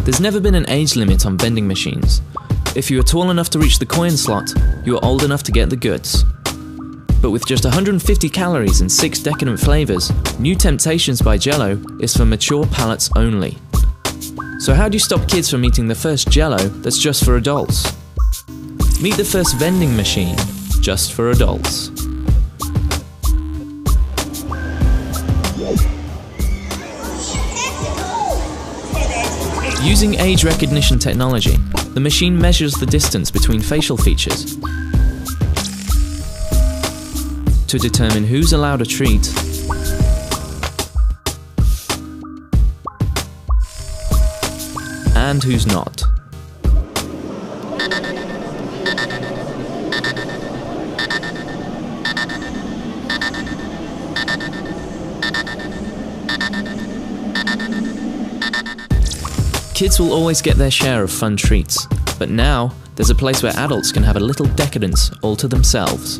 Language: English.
There's never been an age limit on vending machines. If you are tall enough to reach the coin slot, you are old enough to get the goods. But with just 150 calories and 6 decadent flavors, New Temptations by Jello is for mature palates only. So how do you stop kids from eating the first Jello that's just for adults? Meet the first vending machine, just for adults. Using age recognition technology, the machine measures the distance between facial features to determine who's allowed a treat and who's not. Kids will always get their share of fun treats, but now there's a place where adults can have a little decadence all to themselves.